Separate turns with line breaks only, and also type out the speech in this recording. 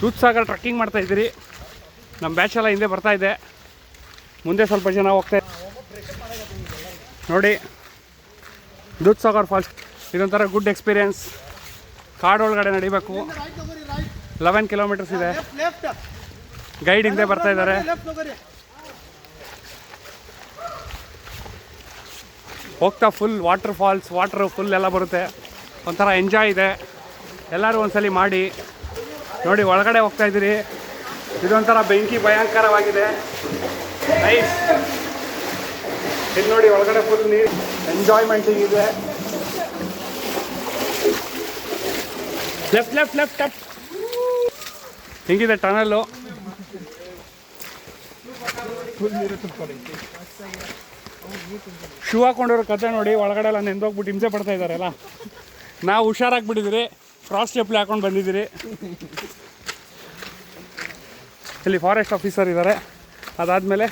Dudhsagar trekking ಮಾಡ್ತಾಯಿದ್ದೀರಿ. ನಮ್ಮ ಬ್ಯಾಚೆಲ್ಲ ಹಿಂದೆ ಬರ್ತಾಯಿದೆ, ಮುಂದೆ ಸ್ವಲ್ಪ ಜನ ಹೋಗ್ತಾ ನೋಡಿ. ದೂದ್ಸಾಗರ್ ಫಾಲ್ಸ್ ಇದೊಂಥರ ಗುಡ್ ಎಕ್ಸ್ಪೀರಿಯೆನ್ಸ್. ಕಾಡೊಳಗಡೆ ನಡಿಬೇಕು. 11 ಕಿಲೋಮೀಟರ್ಸ್ ಇದೆ. ಗೈಡ್ ಹಿಂದೆ ಬರ್ತಾ ಇದ್ದಾರೆ. ಹೋಗ್ತಾ full water falls, water full ಎಲ್ಲ ಬರುತ್ತೆ. ಒಂಥರ ಎಂಜಾಯ್ ಇದೆ. ಎಲ್ಲರೂ ಒಂದ್ಸಲಿ ಮಾಡಿ ನೋಡಿ. ಒಳಗಡೆ ಹೋಗ್ತಾ ಇದ್ದೀರಿ. ಇದೊಂಥರ ಬೆಂಕಿ ಭಯಂಕರವಾಗಿದೆ. ನೈಸ್. ಇಲ್ಲಿ ನೋಡಿ ಒಳಗಡೆ ಫುಲ್ ನೀರು ಎಂಜಾಯ್ಮೆಂಟಿಂಗ್ ಇದೆ. ಲೆಫ್ಟ್ ಲೆಫ್ಟ್ ಲೆಫ್ಟ್ ಲೆಫ್ಟ್ ಹಿಂಗಿದೆ ಟನಲ್ಲು. ಶೂ ಹಾಕೊಂಡವ್ರ ಕತೆ ನೋಡಿ. ಒಳಗಡೆ ಎಲ್ಲ ನೆಂದೋಗ್ಬಿಟ್ಟು ಹಿಂಸೆ ಪಡ್ತಾ ಇದ್ದಾರೆಲ್ಲ. ನಾವು ಹುಷಾರಾಗಿಬಿಟ್ಟಿದ್ದೀರಿ, ಕ್ರಾಸ್ ಚಪ್ಪಲಿ ಹಾಕೊಂಡು ಬಂದಿದ್ದೀರಿ. ಇಲ್ಲಿ ಫಾರೆಸ್ಟ್ ಆಫೀಸರ್ ಇದ್ದಾರೆ. ಅದಾದಮೇಲೆ